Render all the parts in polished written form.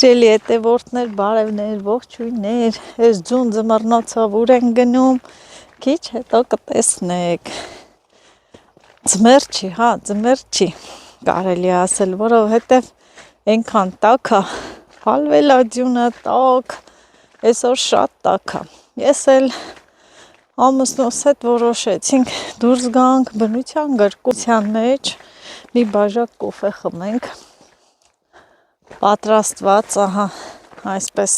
Սիրելի հետևորդներ, բարևներ, ողջույններ, այս ձուն ձմռնոցով ուր են գնում, քիչ հետո կտեսնեք։ Ձմեռ չի, ձմեռ չի, կարելի ասել, որովհետև այնքան տաք է, հալվել է ձյունը տաք, այսօր շատ տաք է։ Ես էլ ամուսնուս հետ որոշեցինք դուրս գանք բնության գրկության մեջ, մի բաժակ կոֆե խմենք։ Պատրաստված, այսպես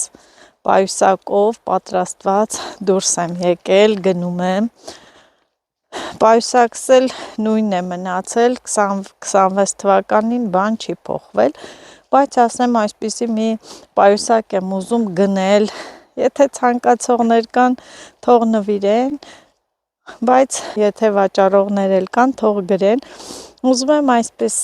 պայուսակով պատրաստված դուրս եմ եկել, գնում եմ։ Պայուսակս էլ նույնն է մնացել, 26 թվականին բան չի փոխվել, բայց ասեմ այսպիսի մի պայուսակ եմ ուզում գնել, եթե ցանկացողներ կան, թող նվիրեն, բայց եթե վաճառողներ էլ կան, թող գրեն, ուզում եմ այսպես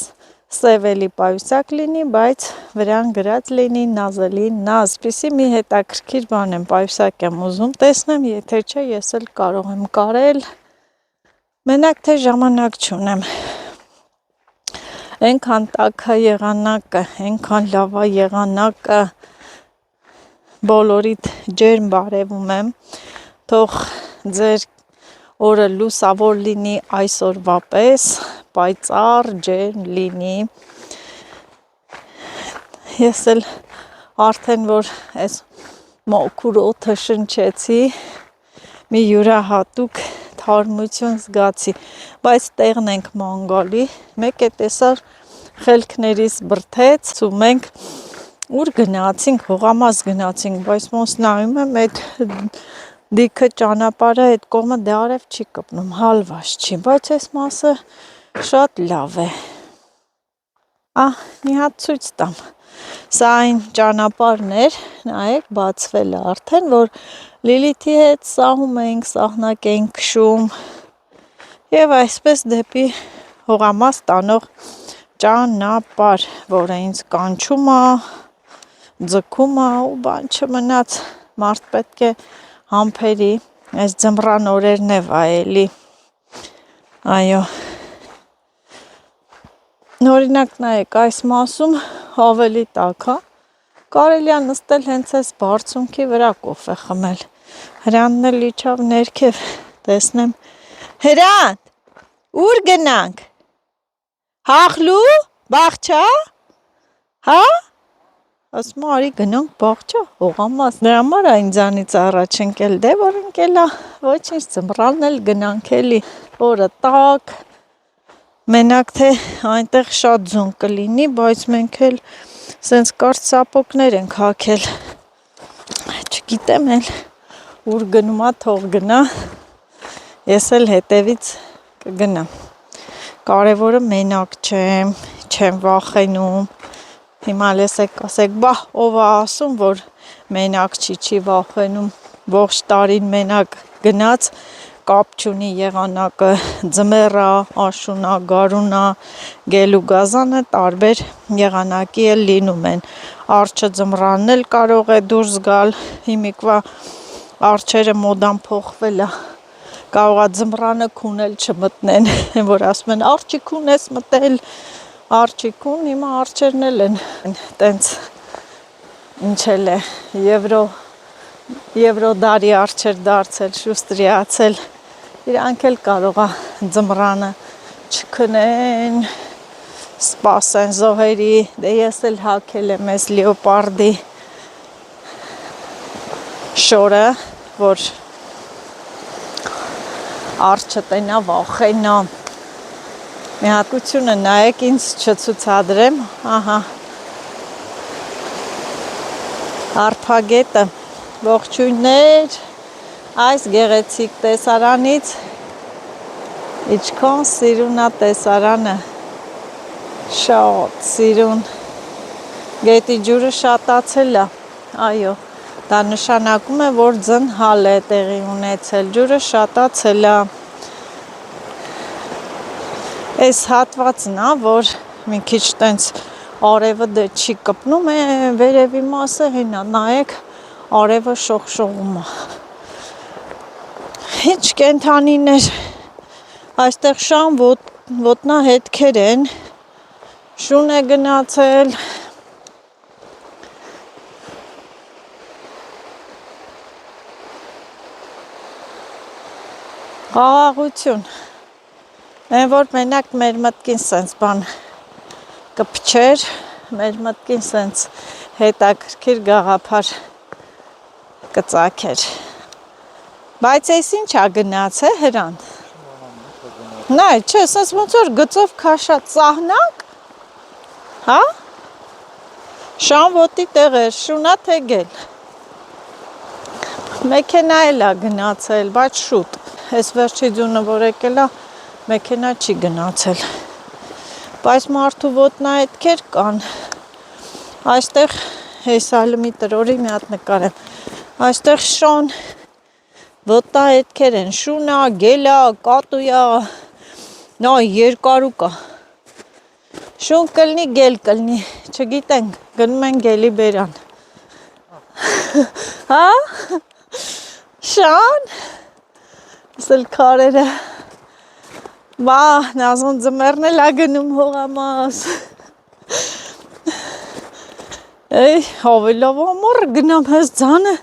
սևելի պայուսակ լինի, բայց վրան գրած լինի նազելի նազ, այսպիսի մի հետաքրքիր բան եմ, պայուսակ եմ ուզում, տեսնեմ, եթե չէ, ես էլ կարող եմ կարել, մենակ թե ժամանակ չունեմ, այնքան տաք է եղանակը, այնքան լավ է եղանակը, բոլորիդ ջերմ բարևում եմ, թող ձեր օրը լուսավոր լինի այսօրվա պես, պայծառ ջերմ լինի։ Ես էլ արդեն որ այս մաքուր օդը շնչեցի, մի յուրահատուկ թարմություն զգացի, բայց տեղն ենք ման գալի, մեկ է տեսար խելքներիս բրդեց ու մենք ուր գնացինք, հողամաս գնացինք, բայց ոնց նայում եմ այդ դիքը ճանապարհը այդ կողմը դե արև չի կպնում, հալված չի, բայց այս մասը շատ լավ է։ Մի հատ ցույց տամ։ Սա այն ճանապարհն էր, նայեք, բացվել է արդեն, որ Լիլիթի հետ սահում էինք, սահնակ էինք քշում եւ այսպես դեպի հողամաս տանող ճանապարհ, որը ինձ կանչում է, ձգում է ու բան չմնաց, մարդ պետք է համբերի, այս ձմռան օրերն է վայելի, այո, օրինակ նայեք, այս մասում ավելի տաք է, կարելի է նստել հենց այս բարձունքի վրա կոֆե խմել, Հրանն էլ իջավ ներքև, տեսնեմ, Հրան, ուր գնանք, հախլու, բաղչա, ասում արի գնանք բաղչա, հողամաս, դրա համար է ինձանից առաջ ընկել, դե որ ընկելա, ոչինչ, ձմռանն էլ գնանք էլի, օրը տաք, մենակ թե այնտեղ շատ ձուն կլինի, բայց մենք էլ սենց կարճ սապոգներ ենք հագել, չգիտեմ էլ ուր գնում է, թող գնա, ես էլ հետևից կգնամ, կարևորը մենակ չեմ վախենում, հիմա լսեք, ասեք, ով է ասում, որ մենակ չի վախենում, ողջ տարին մենակ գնաց, կապ չունի եղանակը, ձմեռա, աշունա, գարունա, գելու գազանը տարբեր եղանակի էլ լինում են, արջը ձմռանն էլ կարող է դուրս գալ, հիմիկվա արջերը մոդան փոխվել է, կարող է ձմռանը քուն էլ չմտնեն, որ ասում են արջիկուն ես մտել, արջիկուն, հիմա արջերն էլ են, տենց ինչ էլ է, եվրոդարի արջեր դարձել, շուստրիացել, իրանք էլ կարող է ձմռանը չքնեն, սպասեն զոհերի, դե ես էլ հագել եմ ես լեոպարդի շորը, որ արջը տենա վախենա, մի հատկությունը նայեք ինձ չցուցադրեմ, արփագետը, ողջույններ, այս գեղեցիկ տեսարանից, իչքան սիրուն է տեսարանը, շատ սիրուն, գետի ջուրը շատացել է, այո, դա նշանակում է, որ ձնհալ է տեղի ունեցել, ջուրը շատացել է, այս հատվածն է, որ մի քիչ տենց արևը դե չի կպնում է, վերևի մասը հենա, նայեք, արևը շողշողում է, ինչ կենթանիներ, այստեղ շան ոտնահետքեր են, շուն է գնացել, Խաղաղություն։ Այն որ մենակ մեր մտքին սենց բան կփչեր, մեր մտքին սենց հետաքրքիր գաղափար կծագեր։ Բայց այս ինչ ա գնաց է Հրան։ Նայ, չէ, սենց ոնց որ գծով քաշած ծաղնակ, հա? Շան ոտի տեղեր, շունա թեգել։ Մեքենա էլ ա գնացել, բայց շուտ։ Այս վերջի ձյունը որ եկել ա, մեքենա չի գնացել։ Բայց մարդու ոտնահետքեր կան։ Այստեղ հեսալմի տրորի մի հատ նկարեմ։ Այստեղ շան ոտնահետքեր են, շունա, գելա, կատույա, նայ երկարու կա։ Շուն կլնի, գել կլնի, չգիտենք, գնում են գելի բերան։ Հա? Շան? Սել քարերը։ Բա, նազոն ձմերն էլ ա գնում հողամաս։ Էй, հավելավ ամոռ գնամ, հես ձանը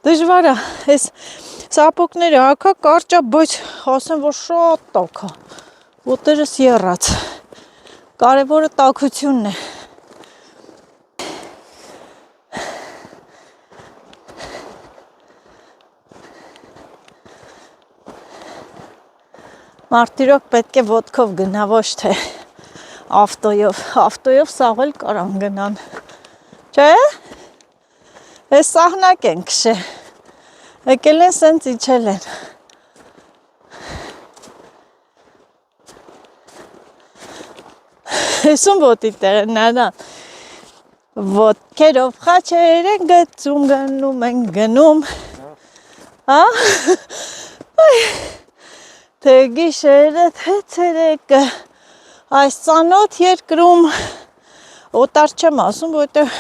դժվար ա, հես սապոկները ակա կարճա, բայց ասեմ, որ շատ տաք ա, ոտերս եռած, կարևորը տաքությունն է։ Մարդիրոք պետք է ոտքով գնա, ոչ թե ավտոյով սաղ էլ կարան գնան, չէ, ես սահնակ են կշե, եկել են սենց իչել են, հեսում ոտի տեղ են նարան, ոտքերով խաչեր են գծում, գնում են գնում, հա, թե գիշերը, թե ցերեկը, այս ծանոթ երկրում, օտար չեմ ասում, որտեղ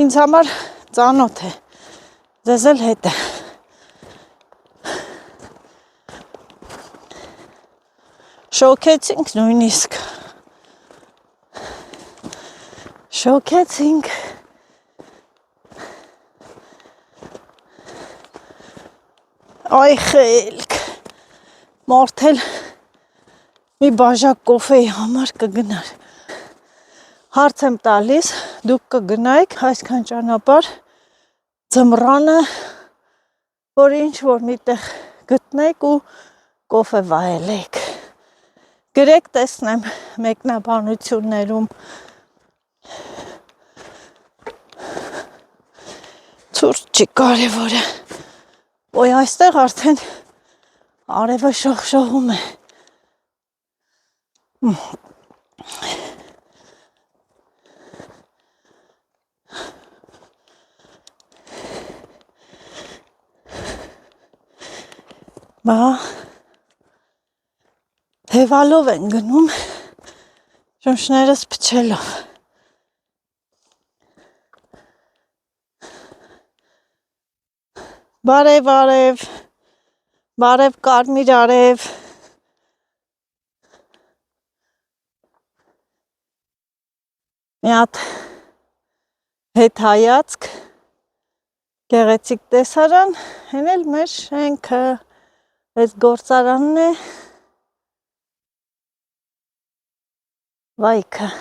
ինձ համար ծանոթ է, ձեզ էլ հետ է։ Շոքեցինք նույնիսկ, շոքեցինք, այ խելք, մարդ էլ մի բաժակ կոֆեի համար կգնար, հարց եմ տալիս, դուք կգնայիք այսքան ճանապարհ ձմռանը, որ ինչ որ միտեղ գտնեք ու կոֆե վայելեք, գրեք տեսնեմ մեկնաբանություններում, ցուրտ չի կարևորը, ոյ այստեղ արդեն արևը շողշողում է, բա թևալով են գնում, շունչներս փչելով, բարև արև, բարև կարմիր արև, մի հատ հետ հայացք, գեղեցիկ տեսարան, հեն էլ մեր շենքը, այս գործարանն է, վայքը,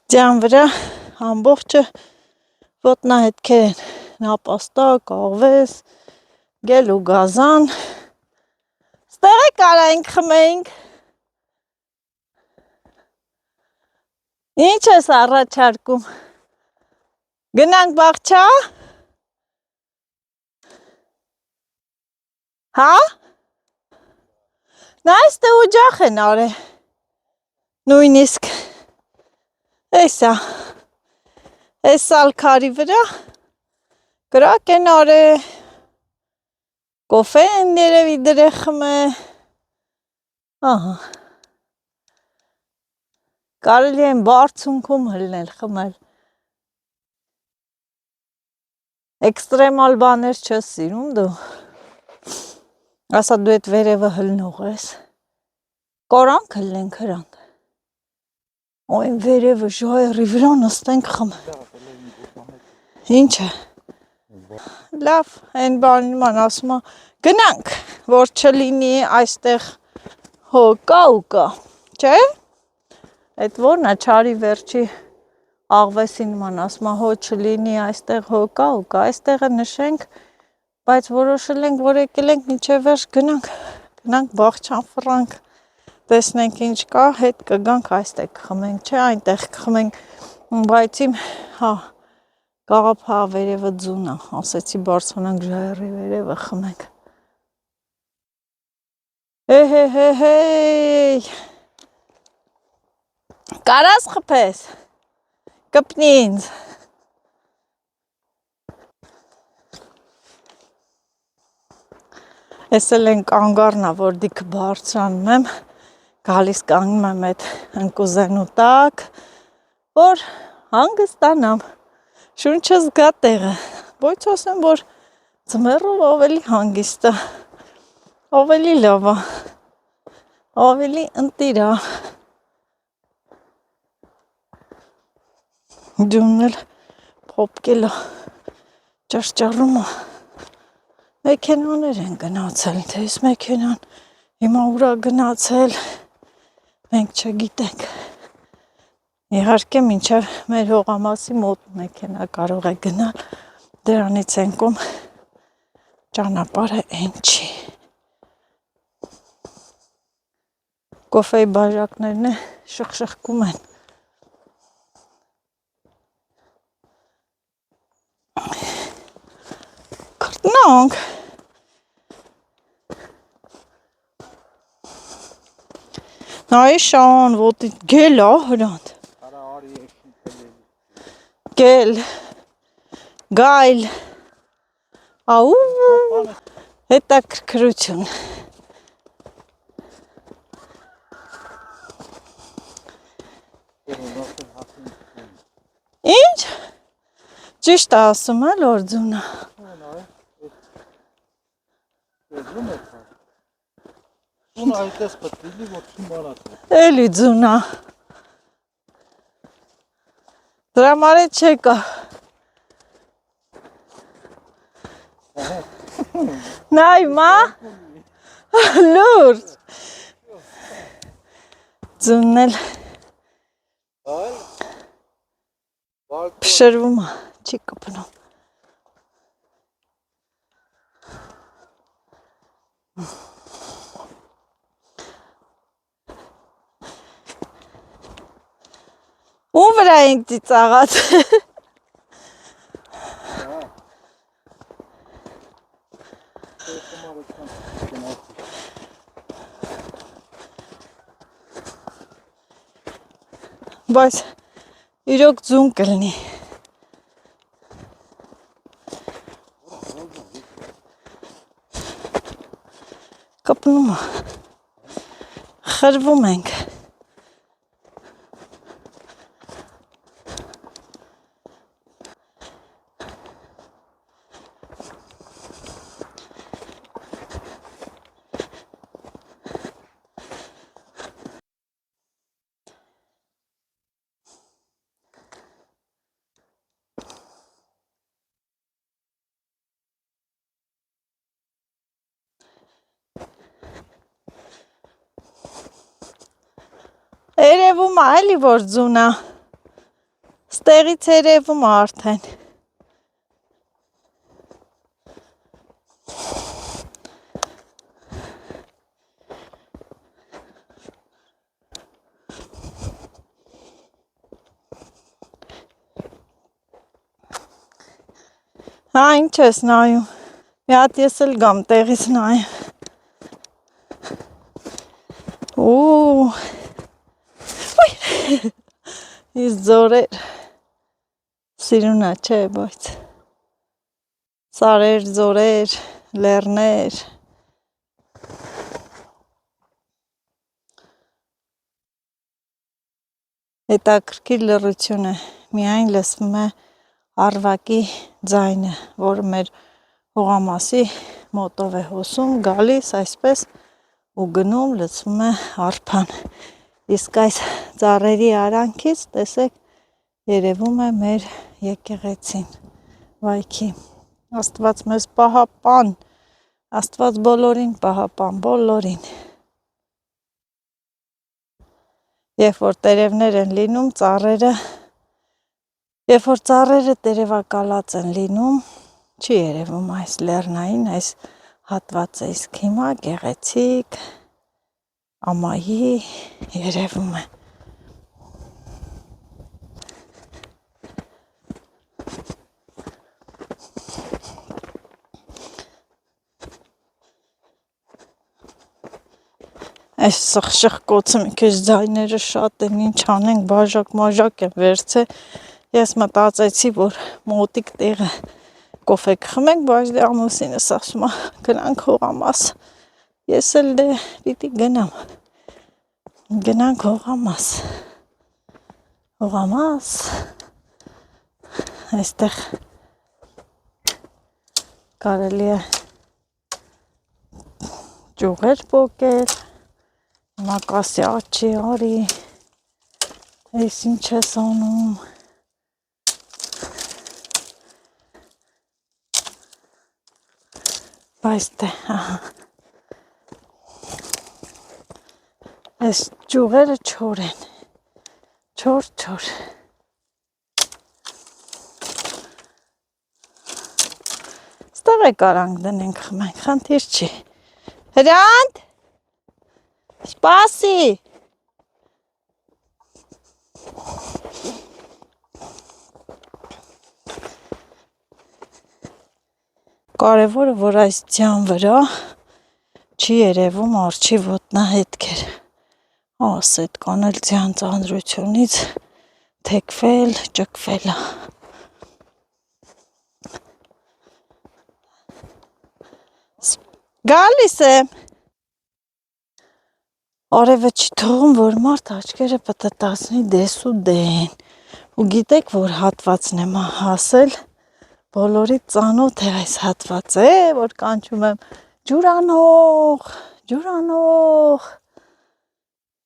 ձյան վրա ամբողջը ոտնահետքեր են, նապաստակ, աղվես, գել ու գազան, ստեղ է կարայինք խմեինք, ինչ ես առաջարկում, գնանք բաղչա, հա, նայս թե ուջախ են արե, նույնիսկ, Էսա, այս սալքարի վրա կրակ են արե, կոֆե են երևի դրե խմե, ահա, կարելի են բարձունքում հլնել խմել, էքստրեմալ բաներ չես սիրում դու, ասա դու էդ վերևը հլնող ես, կորանք հլնենք Հրան, Օй վերևը ժայռի վրա նստենք Ինչ է։ Լավ, այն բանին ասում եմ, գնանք, որ չլինի այստեղ հոկա ու կա, չէ՞։ Այդ որն է չարի վերջի աղվեսի նման ասում եմ, հո չլինի այստեղ հոկա ու կա, այստեղը նշենք, բայց որոշել ենք, որ եկել ենք մինչև վերջ գնանք բաղչան ֆրանկ, տեսնենք ինչ կա, հետ կգանք այստեղ կխմենք, չէ, այնտեղ կխմենք, բայց իմ, հա, Գաղափա վերևը ձուն է, ասեցի բարձրանանք ժայռի վերևը խմենք։ Հեյ, կարաս խփես, կպնի ինձ։ Ես էլ են կանգառնա, որ դիքը բարձրանում եմ, գալիս կանգնում եմ այդ ընկուզենու տակ, որ հանգստանամ, շունչը զգա տեղը, բայց ասեմ, որ ձմեռով ավելի հանգիստ է, ավելի լավ է, ավելի ընտիր է։ Դուն էլ փոփկել է, ճարճարում է, մեքենաներ են գնացել, թե ես մեքենան հիմա ուրա գնացել, մենք չգիտենք։ Իհարկե մինչև մեր հողամասի մոտ մեքենա կարող է գնալ, դրանից ենքում ճանապարհը այն չի։ Կոֆեի բաժակներն շխշխկում են։ Կրտնանք։ Նայ շան, ոտ գել է հրանտ։ Գել, գայլ, աու, հետաքրքրություն։ Ինչ? Ճիշտ է ասում էլ որ ձուն է։ Ձունը այդպես պետք է որ չմբանացնի։ Էլի ձուն է։ Դրա համար է չեկա։ Նայ մա, լուրջ, ձունն էլ փշրվում է, չի կպնում։ Ու վրա ենք ծիծաղած։ Բայց իրոք ձուն կլինի։ Կպնում է, խրվում ենք։ Երևում է էլի որ ձուն է, ստեղից երևում է արդեն։ Հա, ինչ ես նայում, մի հատ ես էլ գամ տեղից նայեմ։ Ու Իս ձորեր, սիրունա չէ, բայց սարեր, ձորեր, լեռներ։ Հետաքրքիր լռություն է, միայն լսվում է արվակի ձայնը, որը մեր հողամասի մոտով է հոսում, գալիս այսպես ու գնում լսվում է արփան։ Իսկ այս ծառերի արանքից տեսեք երևում է մեր եկեղեցին վայքի Աստված մեզ պահապան Աստված բոլորին պահապան բոլորին Երբ որ տերևներ են լինում ծառերը Երբ որ ծառերը տերևակալած են լինում չի երևում այս լեռնային այս հատվածը իսկ հիմա գեղեցիկ ամայի երևում է Այս սխշխկոցը մի քիչ ձայները շատ են, ինչ անենք, բաժակ են վերցել, ես մտածեցի, որ մոտիկ տեղը կոֆե կխմենք, բայց դե ամուսինս ասում է, գնանք հողամաս, ես էլ դե պիտի գնանք հողամաս, այստեղ կարելի է ճյուղեր պոկել, Մակասի աչի արի, այս ինչ ես անում, բայց դե, այս ճյուղերը չոր են, չոր, ստեղ է կարանք դնենք խմենք, խնդիր չի, հրանտ, Սպասի Կարևորը, որ այս ձյան վրա չի երևում արջի ոտնահետքեր ասետ կանել ձյան ծանրությունից թեքվել, ճկվել է Գալիս եմ Արևը չի թողում, որ մարդ աչքերը պտտացնի դես ու դեն ու գիտեք, որ հատվածն եմ հասել բոլորի ծանոթ է այս հատվածը, որ կանչում եմ ջուրանող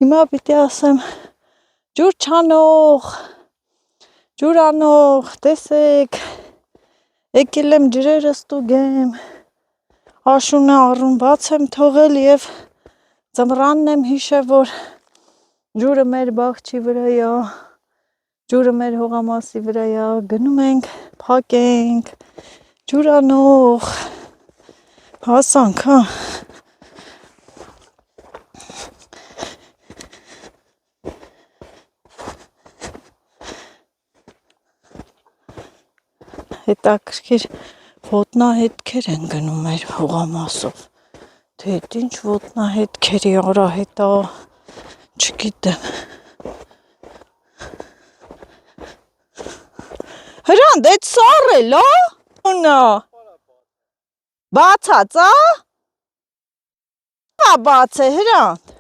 հիմա պիտի ասեմ ջուր չանող տեսեք եկել եմ ջրերը ստուգեմ աշունը առուն բաց եմ թողել և Ձմռանն եմ հիշել, որ ջուրը մեր բաղչի վրայա, ջուրը մեր հողամասի վրայա, գնում ենք, փակենք, ջուրանող, հասանք, հա։ Հետաքրքիր ոտնահետքեր են գնում մեր հողամասով։ Թե ինչ ոտնահետքերի արահետա, չգիտեմ։ Հրանտ, այդ սառել, ունա, բացած, բաց է, հրանտ։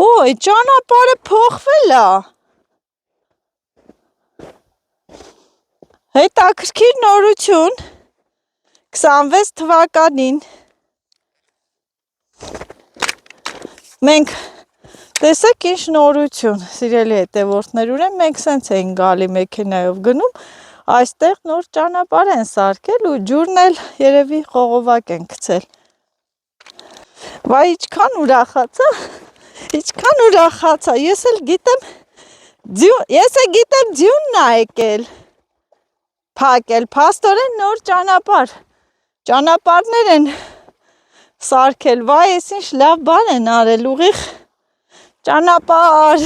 Ոյ, ճանապարհը փոխվել է։ Հետաքրքիր նորություն։ 26 թվականին մենք տեսեք ինչ նորություն, սիրելի հետևորդներ, ուրեմն մենք սենց էին գալի մեքենայով գնում, այստեղ նոր ճանապարհ են սարքել ու ջուրն էլ երևի խողովակ են գցել։ Վայ, ինչքան ուրախացա, ես էլ գիտեմ ձյունն է եկել, փակել, փաստորեն նոր ճանապարհներ են սարքել, վայ, ես ինչ լավ բան են արել, ուղիղ ճանապարհ,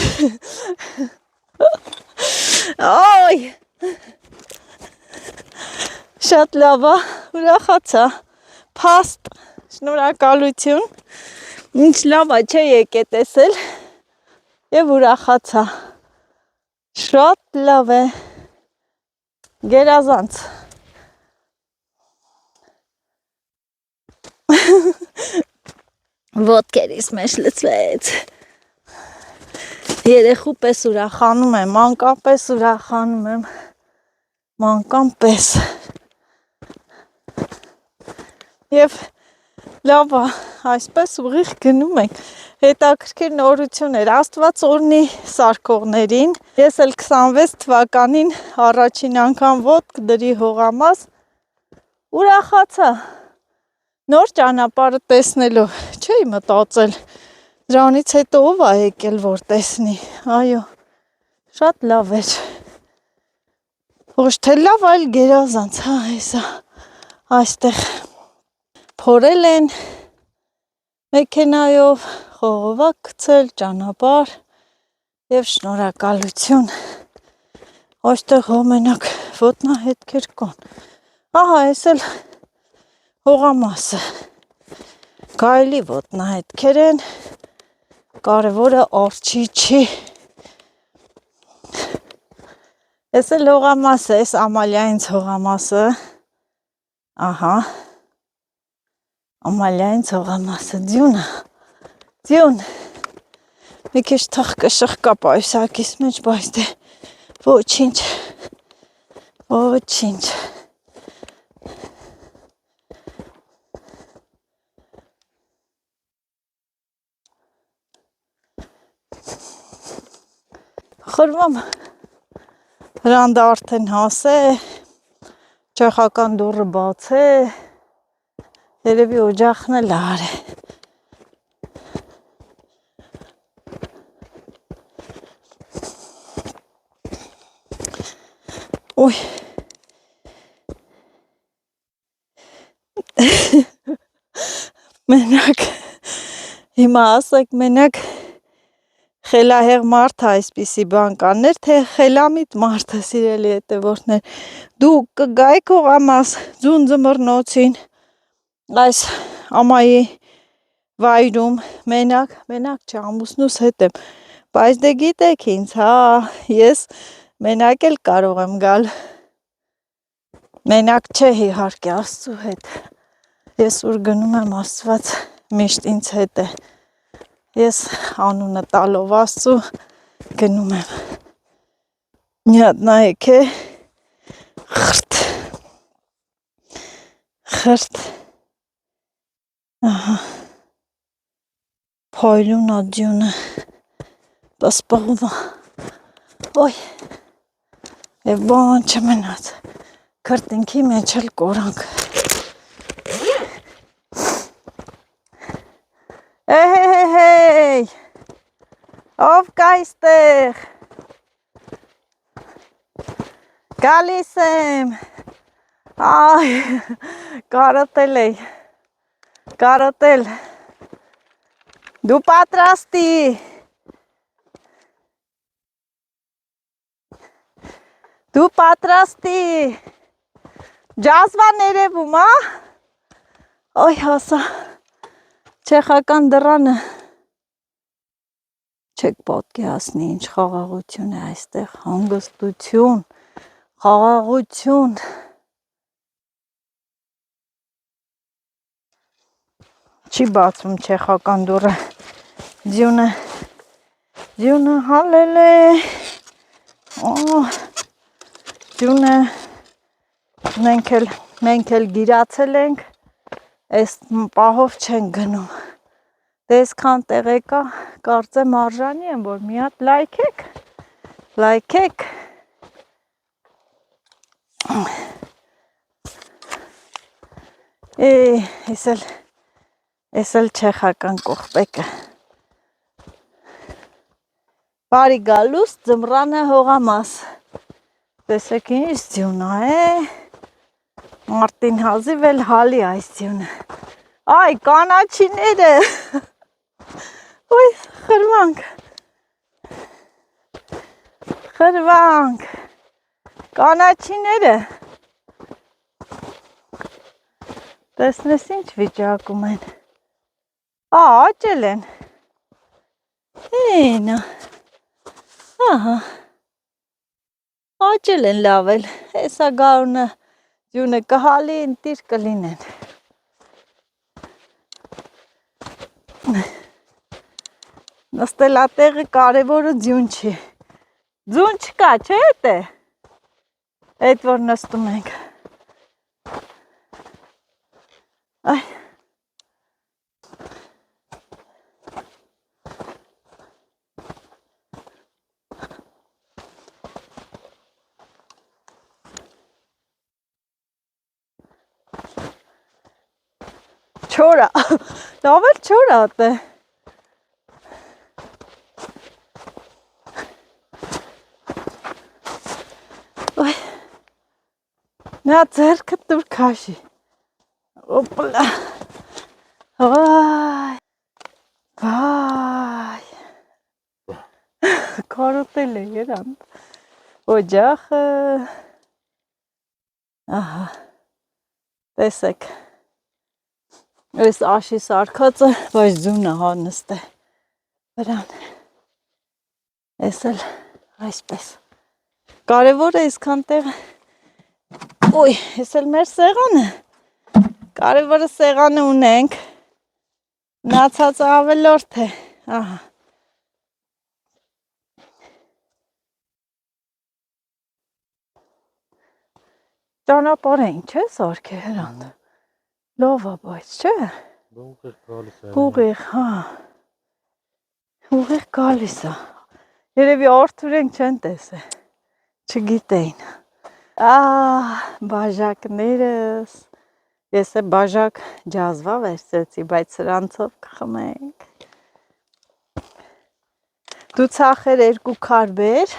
այ, շատ լավ է, ուրախացա, փաստ, շնորհակալություն, ինչ լավ է, չէ եկե տեսել և ուրախացա, շատ լավ է, գերազանց, ոտքերիս մեջ լծվեց, երեխու պես ուրախանում եմ, մանկան պես ուրախանում եմ, մանկան պես, և Լավ, այսպես ուղիղ գնում ենք։ Հետաքրքիր նորություն էր, Աստված օրհնի սարքողներին։ Ես էլ 26 թվականին առաջին անգամ ոտք դրի հողամաս ուրախացա նոր ճանապարհը տեսնելով, չէի մտածել դրանից հետո ով է եկել որ տեսնի, այո, շատ լավ էր, ոչ թե լավ, այլ գերազանց, հա, հեսա, այստեղ փորել են մեքենայով, խողովակ գցել, ճանապարհ եւ շնորհակալություն, այստեղ մենակ ոտնահետքեր կան, ահա, ես էլ հողամասը, գայլի ոտնահետքեր են, կարևորը արջի չի, ես էլ հողամասը, ես Ամալիայինց հողամասը, ահա, Ամալիայինց հողամասը, ձյուն, մի քիչ թխկը շխկա պայուսակիս մեջ, բայց դե ոչինչ, խրվում, հրանդը արդեն հասե, չեխական դուռը բաց է, երևի օջախն էլ արե, Ոյ, մենակ, հիմա ասեք, մենակ խելահեղ մարդը այսպիսի բան կաներ, թե խելամիտ մարդը սիրելի հետևորդներ, դուք կգայք հողամաս ձուն ձմռնոցին, այս ամայի վայրում, մենակ չէ, ամուսնուս հետ եմ, բայց դե գիտեք ինձ, հա, ես մենակ էլ կարող եմ գալ, մենակ չէ իհարկե Աստծու հետ, ես ուր գնում եմ Աստված միշտ ինձ հետ է, ես անունը տալով Աստծու գնում եմ, մի հատ նայեք է, խրտ, ահա, փայլուն ադյունը, պսպղումը, ոյ, և բան չմնաց, քրտինքի մեջ էլ կորանք, Էհեհեհեյ, ով կա այստեղ, գալիս եմ, այ, կարոտել էի, կարոտել, դու պատրաստի, ջազվա ներևում, այ հասա, չեխական դռանը, չեք պատկերացնի ինչ խաղաղություն է այստեղ, հանգստություն, խաղաղություն, չի բացվում չեխական դուռը, ձյունը հալել է, ձյունը մենք էլ գիրացել ենք, այս պահով չեն գնում, դե այսքան տեղ եկա, կարծեմ արժանի եմ, որ մի հատ լայքեք, ես էլ չեխական կողպեկը, բարի գալուստ ձմռանը հողամաս, տեսեք ինչ ձյուն է, Մարտին հազիվ էլ հալի այս ձյունը, այ կանաչիները, ոյ խրվանք, կանաչիները, տեսնես ինչ վիճակում են, աճել են, ինա, ահա, աճել են լավ էլ, հեսա գարունը ձյունը կհալի, ընտիր կլինեն, նստելատեղը կարևորը ձյուն չի, ձյուն չկա, չէ էտ է, էտ որ նստում ենք, այ, Չորա։ Լավ էլ չորա է։ Ոյ։ Նա ձերքը դուր քաշի։ Օպլա։ Վայ։ Վայ։ Կարոտել է երան։ Օջախը։ Ահա։ Տեսեք։ Այս աշի սարկածը, բայց ձյունը հա նստե վրան, ես էլ այսպես, կարևոր է իսկան տեղը, ոյ, ես էլ մեր սեղանը, կարևորը սեղանը ունենք, նացածը ավելորդ է, ահա, ճանապարհ էին, չէ սարքե հրանդ, լավ է բայց, չէ, ուղիղ, հա, ուղիղ գալիս է, երևի Արթուր ենք չեն տեսել, չգիտեին, բաժակներս, ես է բաժակ ջազվա վերցրեցի, բայց սրանցով կխմենք, դու ցախեր երկու քար բեր,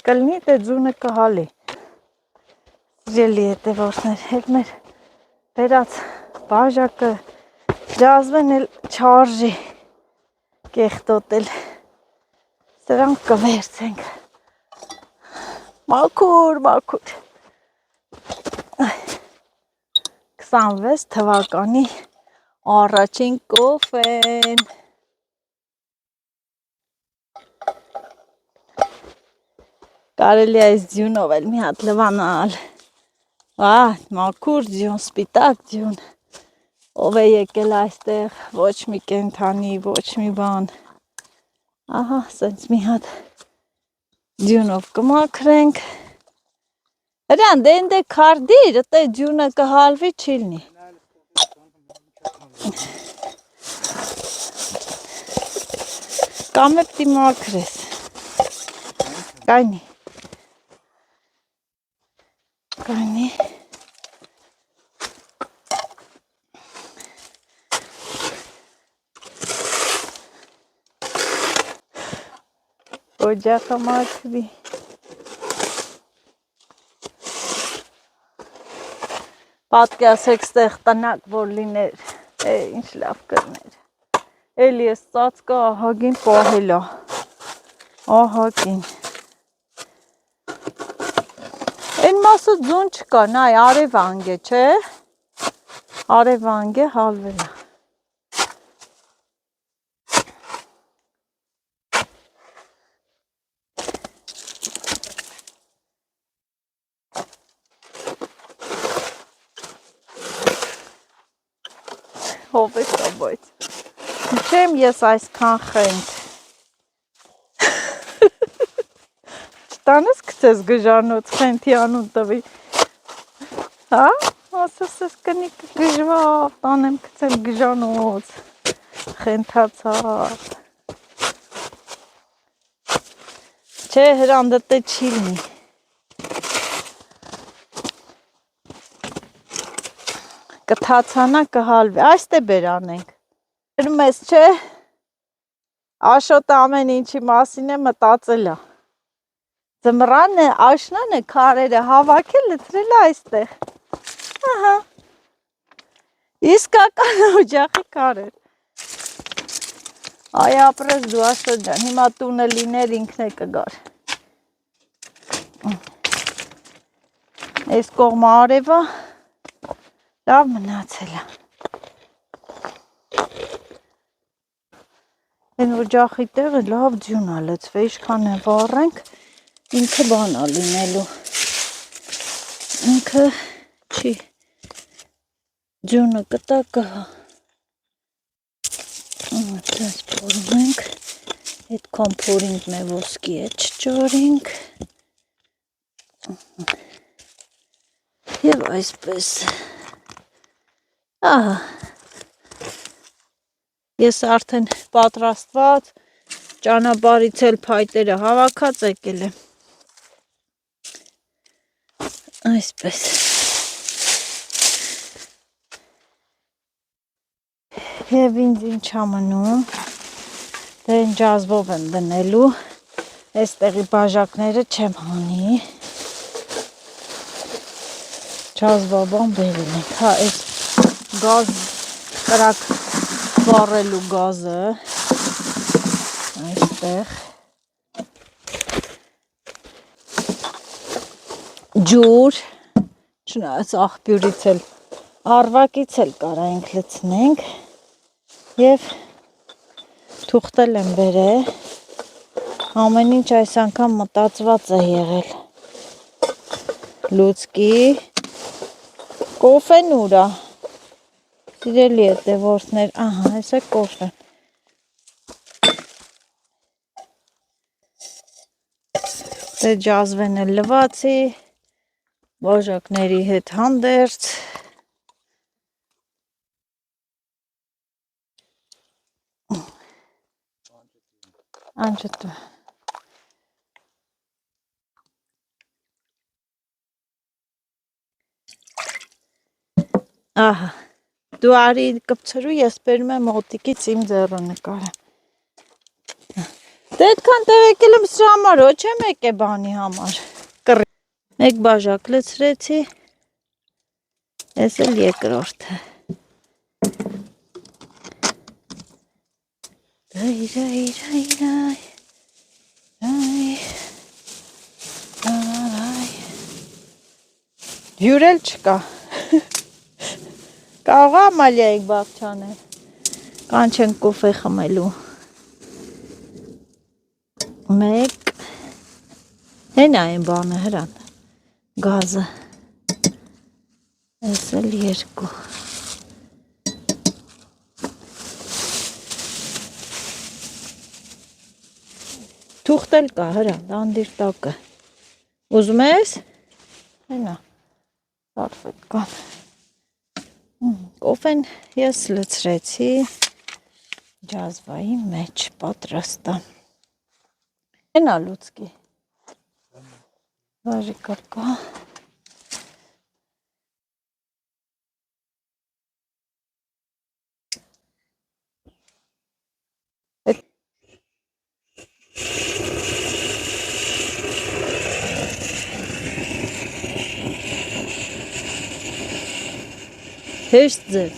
կլնի դե ձունը կհալի, սիրելի հետևորդներ, հետ մեր բերած բաժակը ջազվեն էլ չարժի կեղտոտել, սրանք կվերցենք, մաքուր, 26 թվականի առաջին կոֆեն, կարելի այս ձյունով էլ մի հատ լվանալ, մաքուր ձյուն, սպիտակ ձյուն, ով է եկել այստեղ, ոչ մի կենթանի, ոչ մի բան, ահա, սենց մի հատ ձյունով կմաքրենք, հրան, դե ինդ է քարդիր, ըտե ձյունը կհալվի չիլնի, կամ է պտի մաքրես, կայնի, օջախը մաքրի, պատկասեք ստեղ տնակ որ լիներ, ինչ լավ կրներ, էլ ես ծածկա ահագին պահելա, ահագին, են մասը ձուն չկա, նայ արևանգ է, չէ, արևանգ է հալվել է, հով է սա բայց, չեմ ես այսքան խենթ, չտանես կծես գժանոց խենթի անուն տվի, հա, ասես ես կնի կգժվավ, տանեմ կծեմ գժանոց, խենթացավ, չէ հրանդը տե չի լինի, կթացանա կհալվի, այստե բեր անենք, երում ես չէ, Աշոտը ամեն ինչի մասին է մտածել է, ձմռան է, աշնան է, քարերը հավաքել է, թրել է այստեղ, ահա, իսկական օջախի քարեր, այ ապրես դու Աշոտ ջան, հիմա տունը լիներ ինքն է կգար, այս կողմը արևա, լավ մնացել է, են օջախի տեղը լավ ձյուն է լծվե, ինչքան է վառենք, ինքը բան է լինելու, ինքը չի, ձյունը կտա կհա, դες փորում ենք, այդքան փորինք մե ոսկի է չճորինք, և այսպես, ահա, ես արդեն պատրաստված, ճանապարհից էլ փայտերը հավաքած եկել եմ, այսպես, Եվ ինձ ինչ ամնում, դե են ջազվով եմ դնելու, այս տեղի բաժակները չեմ հանի, ջազվաբան բերել ենք, հա այս գազ կրակ վառելու գազը, այստեղ, ջուր, չնայած աղբյուրից էլ, արվակից էլ կարայինք լցնենք, և թուղթել եմ բերել, ամեն ինչ այս անգամ մտածված է եղել, լուցկի, կոֆեն ուրա, սիրելի հետևորդներ, ահա, այս է կոֆեն, դե ջազվեն էլ լվացի, բաժակների հետ հանդերձ, անջտու, ահա, դու արի կպցրու, ես բերում եմ մոտիկից իմ ձեռը նկարեմ, դե այդքան տեղ եկել եմ սրա համար, ոչ եմ եկե բանի համար, մեկ բաժակ լցրեցի, ես էլ երկրորդը, հյուր էլ չկա, կարող է Ամալիայիք բաղչանել, կանչենք կոֆե խմելու, մեկ, հենա են բանը հրան, գազը, ես էլ երկու, թուղթ էլ կա հրան, դանդիր տակը, ուզում ես, հենա, սարվետ կան, կոֆեն ես լցրեցի, ջազվայի մեջ պատրաստա, հենա լուցկի, վարիկը կա, հեշտ ձև,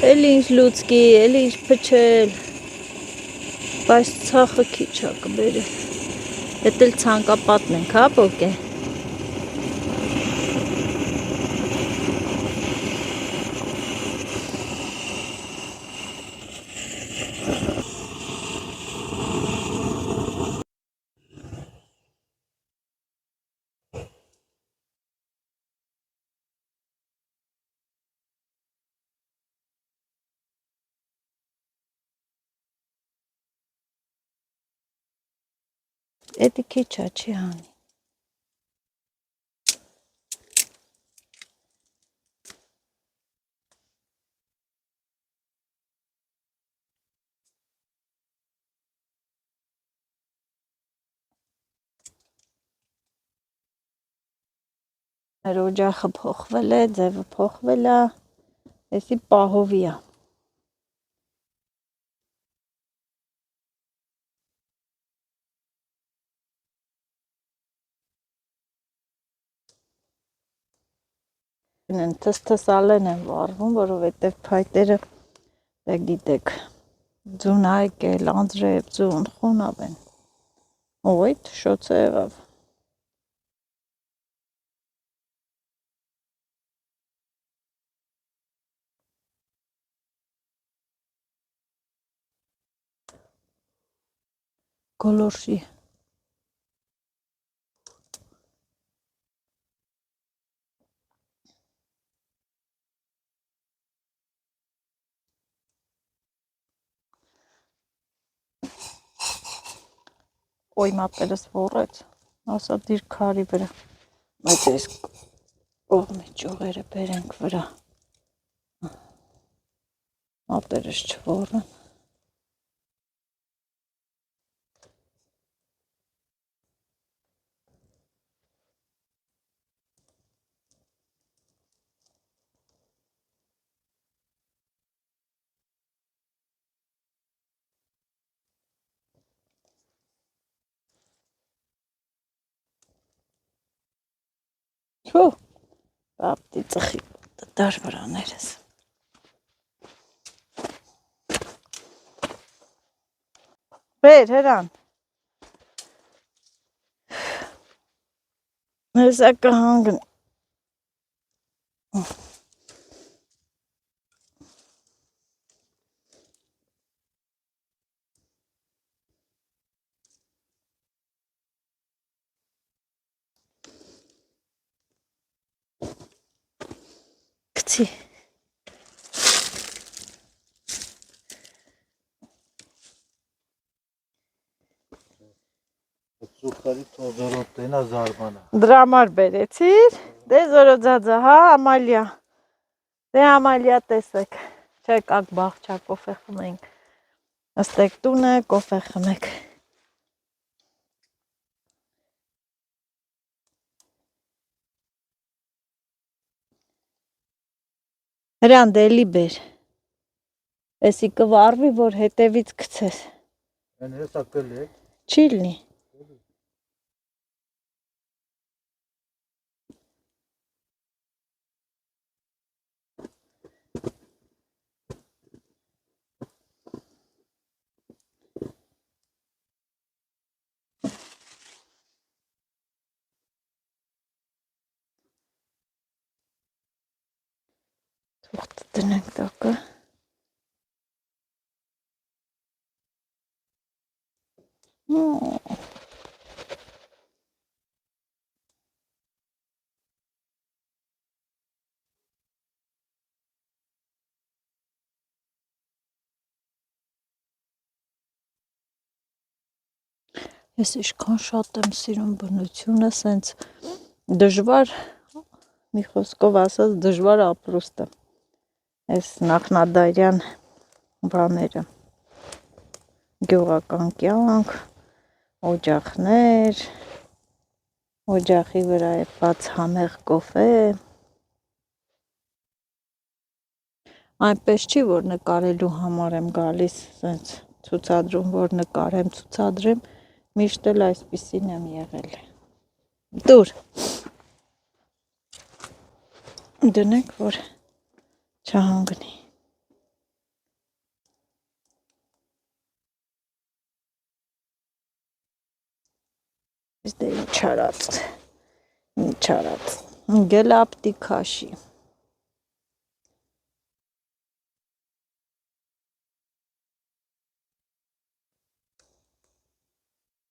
էլ ինչ լուցկի, էլ ինչ պչել, բայց ծախը քիչ է կբերել, հետ էլ ցանկապատն ենք, հա պոկ է, էդի քիչ է, չի հանի, մեր օջախը փոխվել է, ձևը փոխվել է, եսի պահովի է, թստսալեն են վարվում, որովհետև փայտերը, դե գիտեք, ձուն այկել, անձրև, ձուն, խոնավ են, ոյթ, շոցը եղավ, գոլորշի, ոյ մատերս վորեց, ասա դիր քարի վրա, բայց ես կողմի ճյուղերը բերենք վրա, մատերս չվորեն, Հո, բապտի ծխի դար վրաներս։ Բեր, հրան։ Հեսա կհանգն։ Կցի։ Սուխարի թոզորոտենա զարմանա։ Դրա համար բերեցիր։ Դե զորոձածա, հա, Ամալիա։ Դե Ամալիա տեսեք։ Չեք ակ բաղչա կոֆե խմենք։ Աստեք տունը կոֆե խմեք։ Հրան դելի բեր։ Էսի կվարվի, որ հետևից գցես։ Են հեսա կլի։ Չի լինի։ Թուղթ տնենք տակը։ Ես իշքան շատ եմ սիրում բնությունը, սենց դժվար, մի խոսքով ասած դժվար ապրուստը, այս նախնադարյան բաները, գյուղական կյանք, օջախներ, օջախի վրա է բաց համեղ կոֆե, այնպես չի, որ նկարելու համար եմ գալիս, սենց ցուցադրում, որ ցուցադրեմ, միշտ էլ այսպիսին եմ եղել։ Դուր։ Դնենք, որ չհանգնի։ Դե ինչ արած, գելապտի քաշի։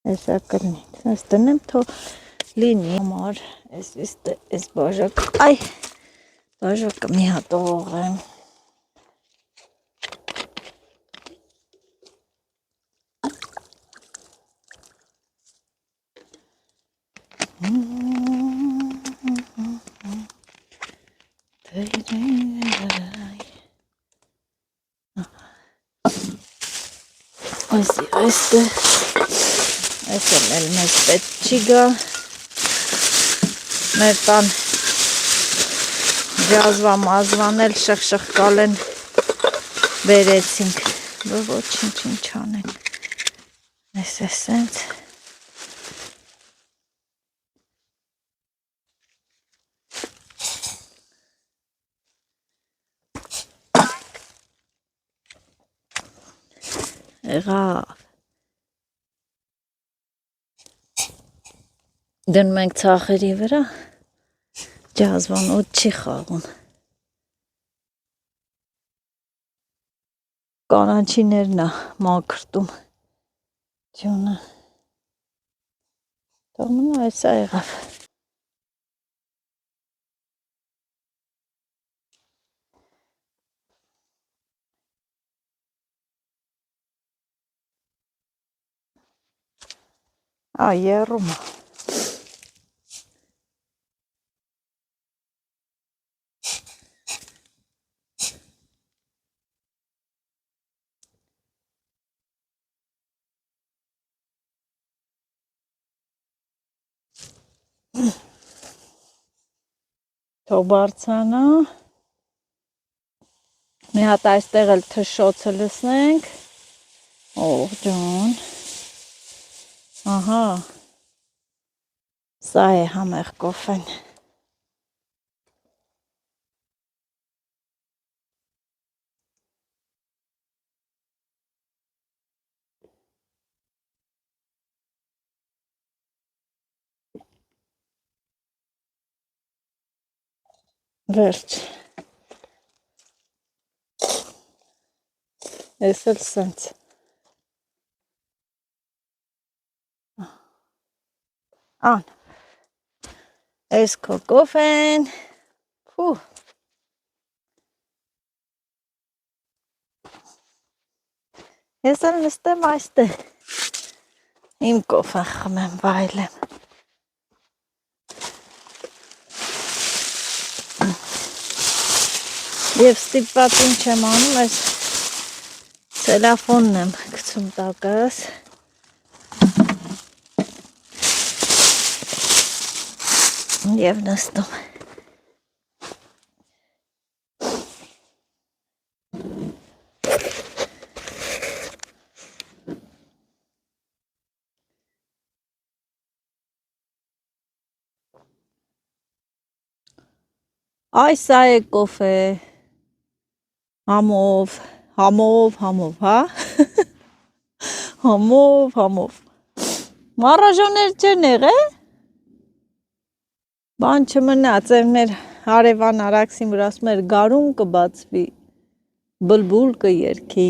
Հեսա կլինի, սենց դնեմ, թող լինի համար, այս բաժակ, այ, բաժակը մի հատ օղեմ։ Այս էլ մեզ պետք չի գա, մեր տան ջազվա մազվան էլ շխշխկալ են բերեցինք, ոչինչ ինչ անենք, այս է սենց, եղավ, դնում ենք ծախերի վրա, ջազվան ոտ չի խաղում, կանաչիներն է մաքրտում, ջյունը, թողնում է այսա եղավ, երում է, թող բարձրանա, մի հատ այստեղ էլ թշոցը լսնենք, օղ ջան, ահա, սա է համեղ կոֆեն, Վերջ։ Ես էլ սենց։ Ան, ես քո կոֆեն, փու, ես էլ նստեմ այստեղ, իմ կոֆեն խմեմ, վայելեմ։ Եվ ստիպված ինչ եմ անում, այս տելեֆոնն եմ գցում տակս։ Եվ նստում։ Այ սա է կոֆե, համով, հա, համով, մարաժոներ չեն եղե, բան չմնաց, մեր հարևան Արաքսին վրա ասում էր գարուն կբացվի, բլբուլ կերքի։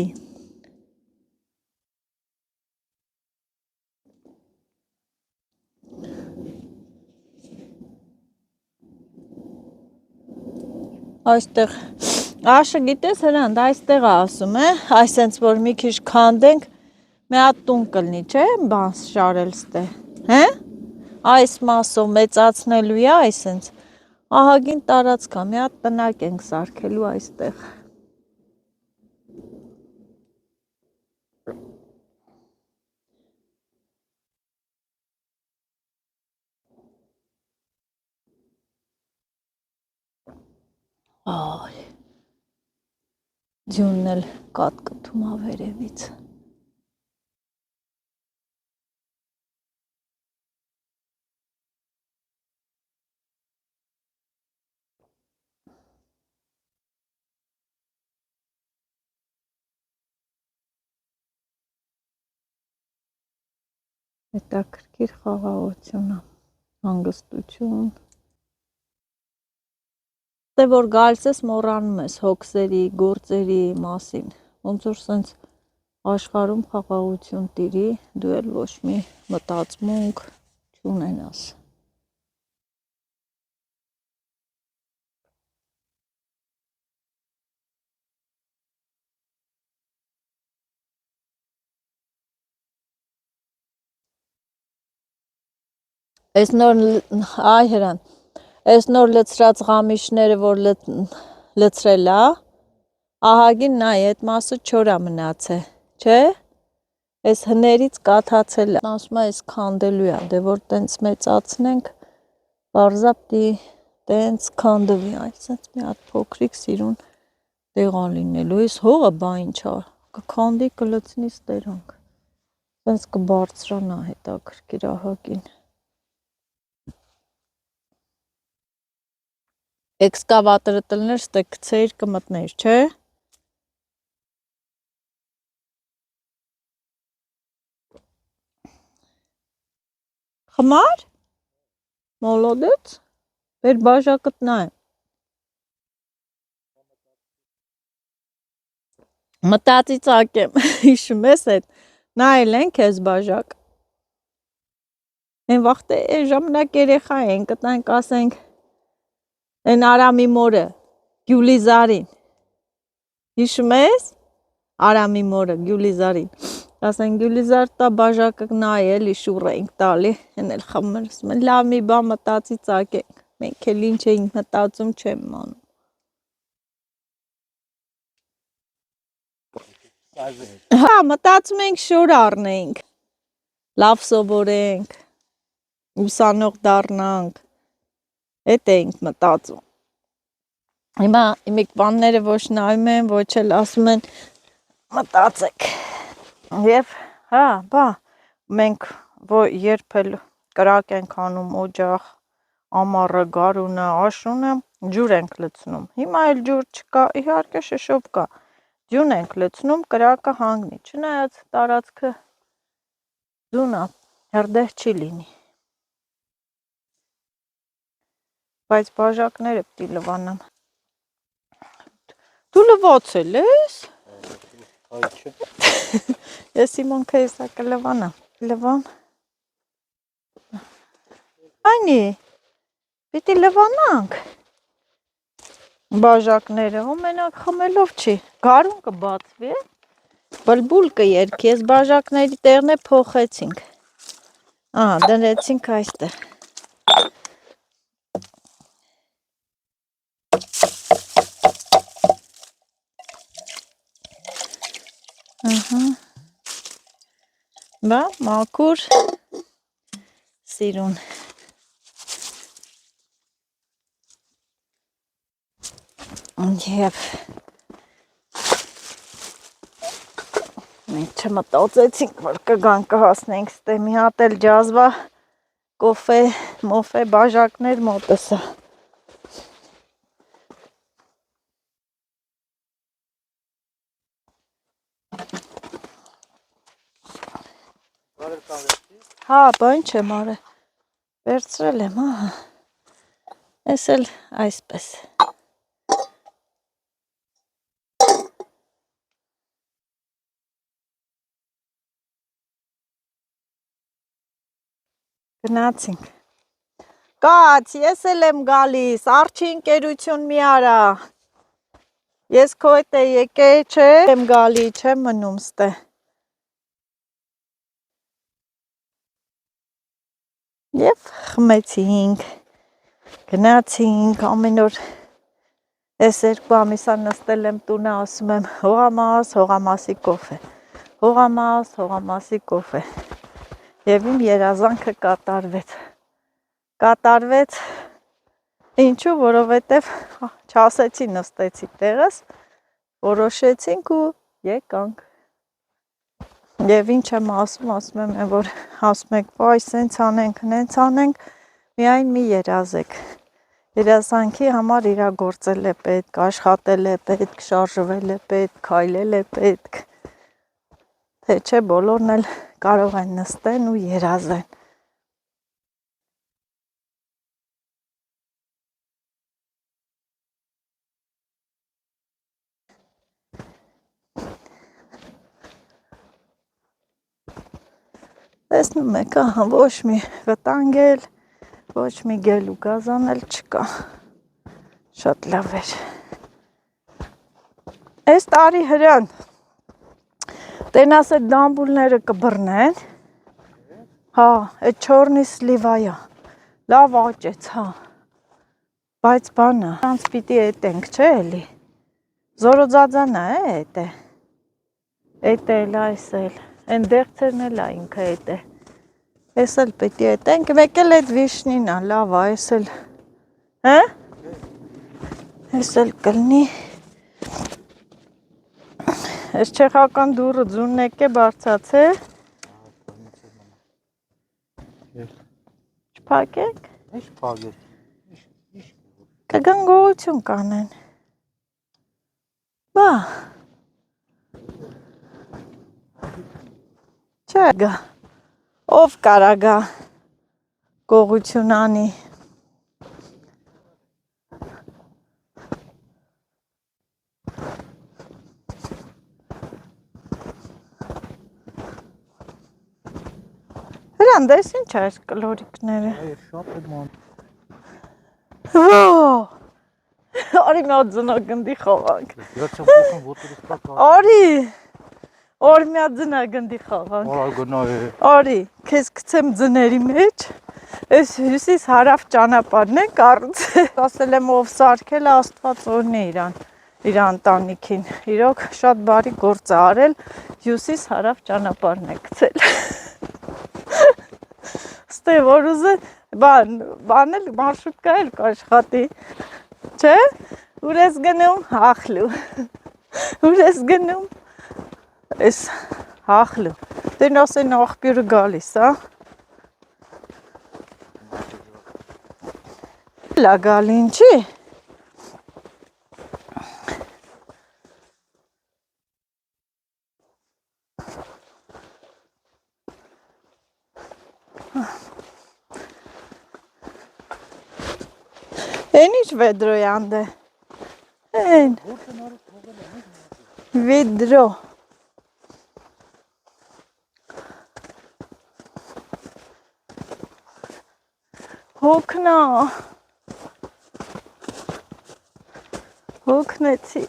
Այստեղ, աշը գիտես հրանդ, այստեղ ասում է, այսենց որ մի քիչ քանդենք, մի հատ տուն կլնի, չէ, բան շարել ստե, հե, այս մասով մեծացնելու է, այսենց, ահագին տարածքա, մի հատ տնակ ենք սարքելու այստեղ։ Այ, ձյունն էլ կատկտում ավերևից։ Հետաքրքիր խաղաղություն է, հանգստություն։ Դե որ գալիս ես մոռանում ես հոգսերի, գործերի մասին, ոնց որ սենց աշխարհում խաղաղություն տիրի, դու էլ ոչ մի մտածմունք չունենաս։ Այս նոր այ հրան, այս նոր լցրած ղամիշները, որ լցրել է, ահագին նայ, այդ մասը չորա մնաց է, չէ, այս հներից կաթացել է, ասում է այս քանդելու է, դե որ տենց մեծացնենք, պարզապտի տենց քանդվի, այսպես մի հատ փոքրիկ սիրուն տեղա լինելու, այս հողը բա ինչա, կքանդի կլցնի ստերանք, տենց կբարձրանա հետաքրքիր ահագին։ Էքսկավատորը տններ, ստե գցեիր կմտներ, չէ։ Խմար, մոլոդեց, բեր բաժակըտ նայ։ Մտածի ծակեմ, հիշում ես էդ, նայել ենք ես բաժակ։ Են վաղտե ժամանակ երեխա ենք, կտանք ասենք, են Արամի մորը, Գյուլիզարին, հիշում ես, Արամի մորը, Գյուլիզարին, ասենք Գյուլիզար տա բաժակը նայ էլի շուռ էինք տալի, են էլ խմրսում, լավ մի բա մտածի ծակենք, մենք էլ ինչ էինք մտածում չեմ անում։ Հա, մտածում ենք շոր առնենք, լավ սովորենք, ուսանող դառնանք, էդ էինք մտածում։ Հիմա իմիք բանները ոչ նայում են, ոչ էլ ասում են մտածեք։ Եվ, հա, բա, մենք երբ էլ կրակ ենք անում օջախ, ամառը, գարունը, աշունը, ջուր ենք լցնում։ Հիմա էլ ջուր չկա, իհարկե շշով կա։ Ջուն ենք լցնում, կրակը հանգնի, չնայած տարածքը ձուն է, հրդեհ չի լինի։ Բայց բաժակները պիտի լվանամ։ Դու լվացել ես։ Այ չէ։ Ես իմոն քեզա կլվանամ։ Լվամ։ Այնի։ Պիտի լվանանք։ Բաժակները ու մենակ խմելով չի։ Գարուն կբացվի։ Բլբուլ կերքի, ես բաժակների տեղն է փոխեցինք։ Դնեցինք այստեղ։ Բա, մաքուր սիրուն։ Եվ մենք չմտածեցինք, որ կգան կհասնենք ստե մի հատ էլ ջազվա կոֆե, մոֆե բաժակներ մոտսա։ Հա, բան չեմ արել, վերցրել եմ, ահա, ես էլ այսպես։ Գնացինք։ Կաց, ես էլ եմ գալիս, արջի ընկերություն մի արա։ Ես քո հետ է եկե, չէ, եմ գալի, չեմ մնում ստե։ Եվ խմեցինք, գնացինք, ամեն օր ես 2 ամիսա նստել եմ տունը, ասում եմ հողամասի կոֆե, հողամասի կոֆե, և իմ երազանքը կատարվեց, ինչու, որովհետև չասեցի նստեցի տեղս, որոշեցինք ու եկանք։ Եվ ինչ եմ ասում եմ, որ ասում եք, վայ, սենց անենք, նենց անենք, միայն մի երազեք։ Երազանքի համար իրագործել է պետք, աշխատել է պետք, շարժվել է պետք, քայլել է պետք, թե չէ բոլորն էլ կարող են նստեն ու երազեն։ Տեսնում եք, ոչ մի վտանգ էլ, ոչ մի գել ու գազան էլ չկա, շատ լավ էր։ Այս տարի հրան, տենաս այդ դամբուլները կբռնեն, հա, այդ չորնի սլիվայա, լավ աճեց, հա, բայց բանը, անց պիտի էտենք, չէ էլի, զորոձածանա է էտ է, էտ էլ, այս էլ, են դեղցերն էլ է ինքը էտ է, ես էլ պիտի էտենք, մեկ էլ էտ վիշնին է, լավ է, ես էլ, հը? Ես էլ կլնի, ես չեխական դուրը ձունն եկ է բարձաց է, չպակեք, Ինչ փագեք, կգան գողություն կանեն, բա, չէ գա, ով կարա գա գողություն անի, հրան դես ինչ այս կլորիկները, շատ է ման, արի մի հատ ձնագնդի խաղանք, Երացեմ փոխան ոտորս տակ Արի մի հատ ձնագնդի խաղանք, Արա գնա է, Արի, քեզ գցեմ ձների մեջ, այս հյուսիս հարավ ճանապարհն է կառուցել, ասել եմ ով սարքել է Աստված օրհնի իրան, իր ընտանիքին, իրոք շատ բարի գործ է արել, հյուսիս հարավ ճանապարհն է գցել, ստե որ ուզե, բան էլ մարշրուտկա էլ կաշխատի, չէ, ուր ես գնում, հախլու, ուր ես գնում, ես հախլու, դեն ասեն աղբյուրը գալիս, հա, լա գալի ինչի, ինչ վեդրոյան դե։ Են, վեդրո։ Հոգնա։ Հոգնեցի։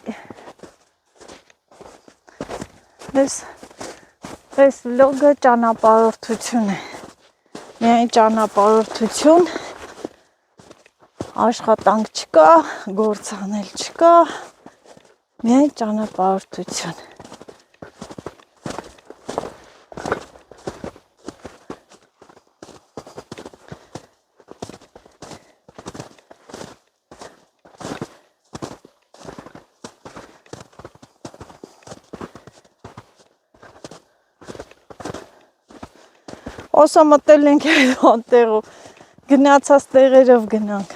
Այս վլոգը ճանապարհորդություն է։ Միայն ճանապարհորդություն, աշխատանք չկա, գործ անել չկա, միայն ճանապարհորդություն։ Osա մտել ենք այնտեղով, գնացած տեղերով գնանք։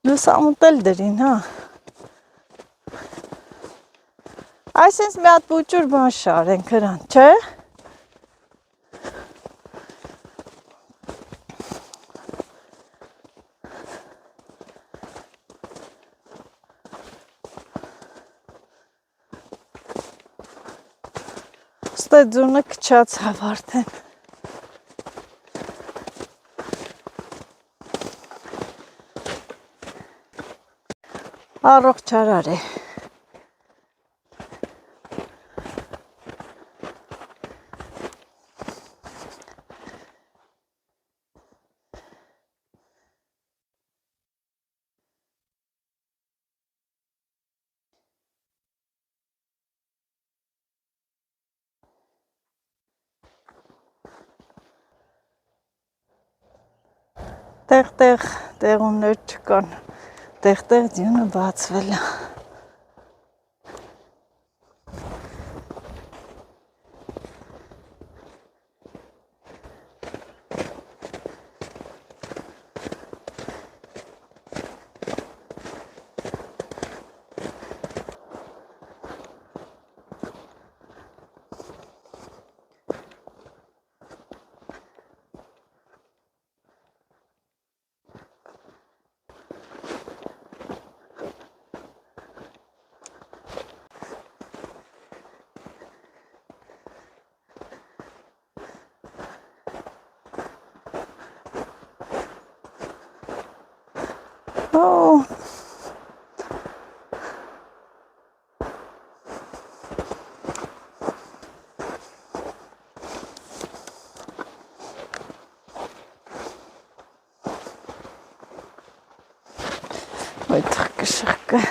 Լուսա մտել դրին, հա։ Այսինքն մի հատ պուճուր բան շարենք հրան, չէ՞։ Ստե ձունը քչացավ արդեն։ Առողջ արար է։ Տեղ-տեղ տեղումներ չկան, տեղ-տեղ ձյունը բացվել է։ Օ, այդ խշկը։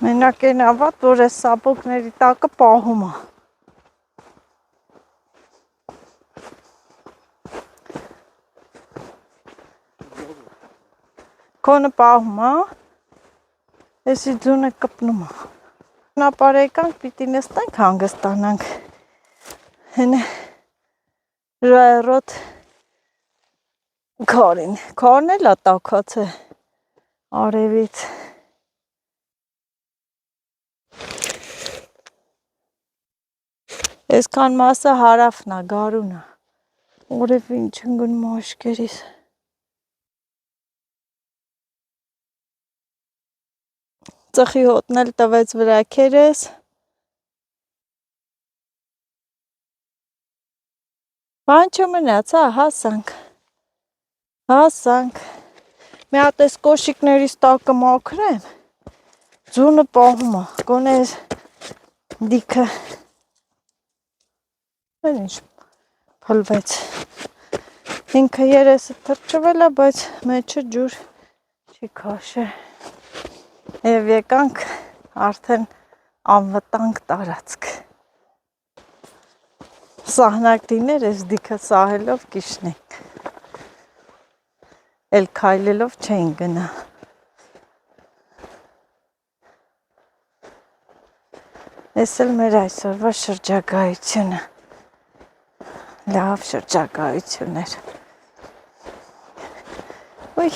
Մենակ այն ավատ, որ այս սապոկների տակը պահում է։ Քոնը պահում է, էսի ձունը կպնում է։ Ճանապարհ եկանք, պիտի նստենք հանգստանանք։ Հենե ժայռոտ քարին։ Քարն էլ է տաքած է արևից։ Այսքան մասը հարավն է, գարուն է։ Օրևը ինչ ընկնում աշկերիս։ Ծխի հոտն էլ տվեց վրա քերես։ Բան չմնաց, հա, հասանք։ Հասանք։ Մի հատ այս կոշիկներից տակը մաքրեմ։ Ձունը պահում է։ Գոնե դիքը։ Այն ինչ փլվեց։ Ինքը երեսը թրջվել է, բայց մեջը ջուր չի քաշել։ Եվ եկանք արդեն անվտանգ տարածք։ Սահնակդիներ ես դիքը սահելով կիշնենք։ Էլ քայլելով չեն գնա։ Ես էլ մեր այսօրվա շրջագայությունը։ Լավ շրջագայություններ։ Ոյ։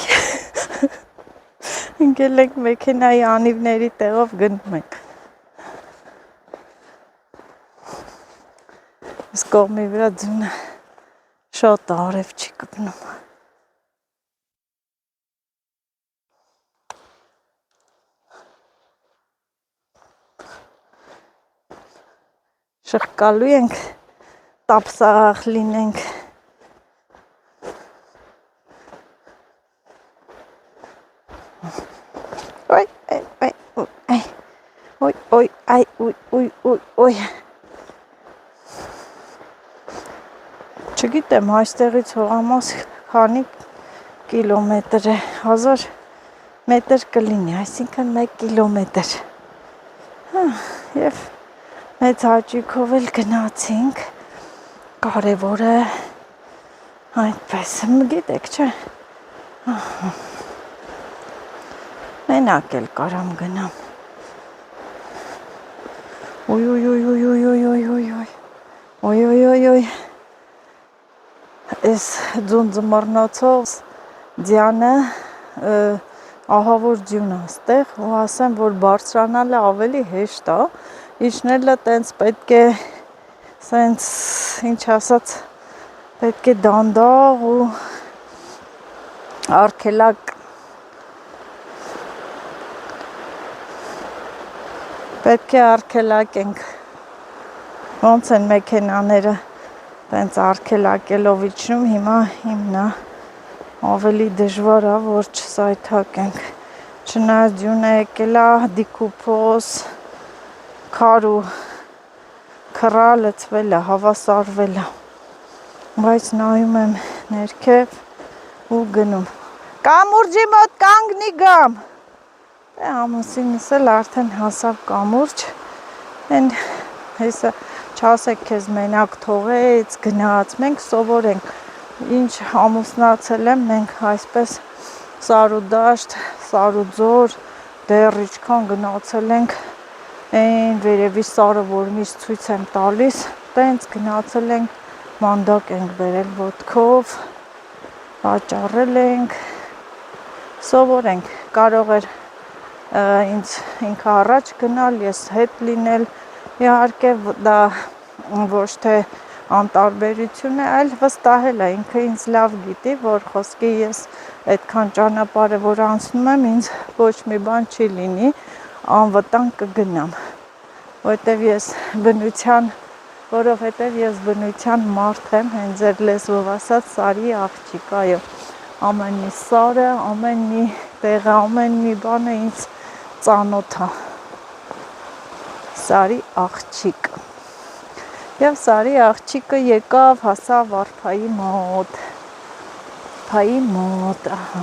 Ընկել ենք մեքենայի անիվների տեղով գնում ենք։ Այս կողմի վրա ձյունը շատ արև չի կպնում։ Շղկալու ենք, տապսաղ լինենք։ Ոյ, ոյ։ Չգիտեմ, այստեղից հողամաս քանի կիլոմետր է, 1000 մետր կլինի, այսինքն 1 կիլոմետր։ Եվ մեծ հաճույքով էլ գնացինք, կարևորը այդպես, գիտեք, չէ։ Մենակ էլ կարամ գնամ։ Ոյ, այս ձուն ձմռնոցով ձյանը ահավոր ձյուն աստեղ, ու ասեմ, որ բարձրանալը ավելի հեշտ է, իջնելը տենց պետք է, սենց, ինչ ասած, պետք է դանդաղ ու արգելակ, պետք է արգելակենք, ոնց են մեքենաները տենց արգելակելով իջնում, հիմա հիմնա ավելի դժվար է, որ չսայթակենք, չնայած ձյունը եկել է դիքուփոս, քար ու քռա լցվել է, հավասարվել է, բայց նայում եմ ներքև ու գնում։ Կամուրջի մոտ կանգնի գամ։ Ամուսինս էլ արդեն հասավ կամուրջ, են հեսա չասեք քեզ մենակ թողեց, գնաց, մենք սովորենք, ինչ ամուսնացել եմ, մենք այսպես սարուդաշտ, սարուձոր, դեռ իչքան գնացել ենք, են վերևի սարը, որ միշտ ցույց եմ տալիս, տենց գնացել ենք, մանդակ ենք բերել ոտքով, վաճառել ենք, սովորենք, կարող էր ինքը առաջ գնալ, ես հետ լինել, իհարկե դա ոչ թե անտարբերություն է, այլ վստահել է, ինքը ինձ լավ գիտի, որ խոսքի ես այդքան ճանապարհը որ անցնում եմ, ինձ ոչ մի բան չի լինի, անվտանգ կգնամ, որովհետև ես բնության մարդ եմ, հենց ձեր լեզվով ասած սարի աղջիկ, այո, ամեն մի սարը, ամեն մի տեղը, ամեն մի բանը ինձ ծանոթ է, սարի աղջիկ, և սարի աղջիկը եկավ, հասավ արփայի մոտ, ահա,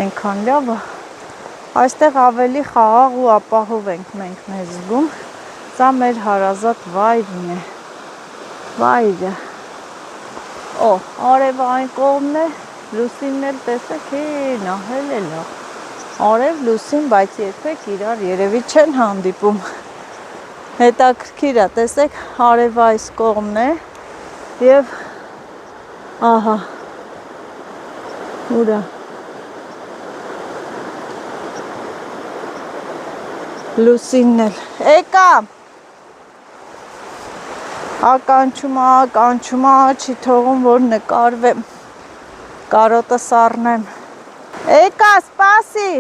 ենքան լավ է, այստեղ ավելի խաղաղ ու ապահով ենք մենք մեզ զգում, սա մեր հարազատ վայրն է, վայրը, արևը այն կողմն է, լուսինն էլ տեսեք, նահել է լավ, արև լուսին, բայց երբեք իրար երևի չեն հանդիպում, հետաքրքիր է, տեսեք, արևը այս կողմն է, և ահա, ուրա, լուսինն էլ, եկա, կանչումա, չի թողում, որ նկարվեմ, կարոտը սառնեմ, եկա, սպասի,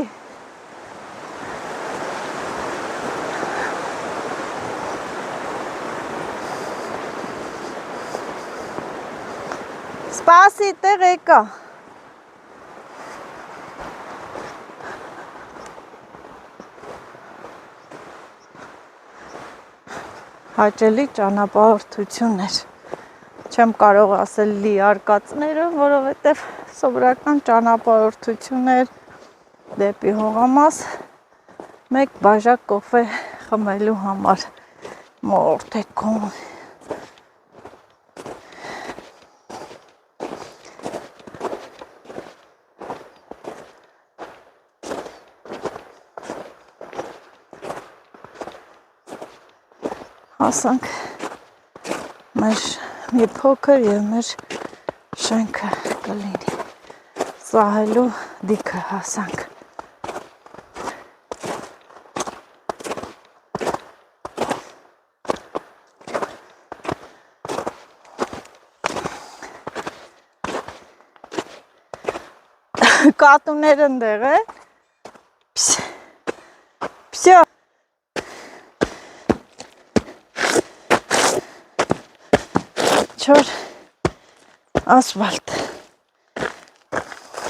սպասի, տեղ եկա, հաճելի ճանապարհորդություն էր, չեմ կարող ասել լիարկածները, որովհետև սովորական ճանապարհորդություն էր դեպի հողամաս, մեկ բաժակ կոֆե խմելու համար, մորթեկոն, հասանք մեր մի փոքր և մեր շենքը կլինի, սահելու դիքը հասանք, կատուները ընդեղ է։ Всё։ Չոր ասֆալտ։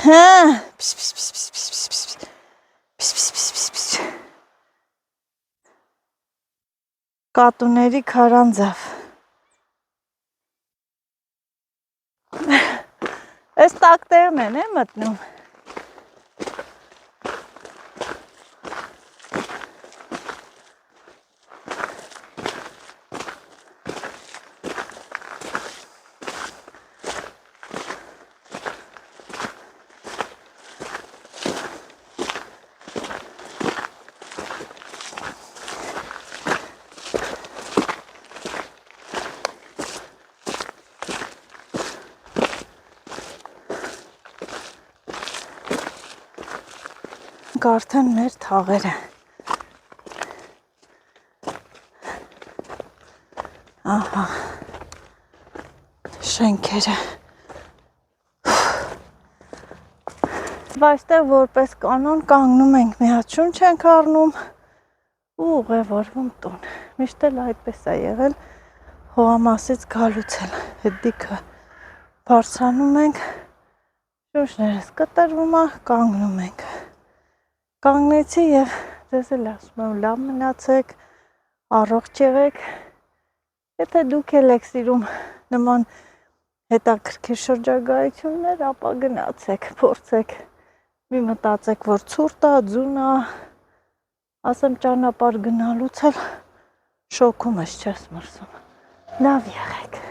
Հա, կատուների քարանձավ։ Այս տակտերն են մտնում։ Արդեն մեր թաղերը։ Ահա։ Շենքերը։ Այստեղ որպես կանոն կանգնում ենք, մի հատ շունչ ենք առնում ու ուղևորվում տուն։ Միշտ էլ այդպես է եղել հողամասից գալուց էլ։ Հետդիքը բարձրանում ենք, շունչներս կտրվում է, կանգնում ենք։ Կանգնեցի եւ ձեզ էլ ասում եմ լավ մնացեք, առողջ եղեք։ Եթե դուք էլ եք սիրում նման հետաքրքիր շրջագայություններ, ապա գնացեք, փորձեք։ Մի մտածեք, որ ցուրտ է, ձուն է, ասեմ ճանապարհ գնալուց էլ շոկում ես չես մրսում։ Լավ եղեք։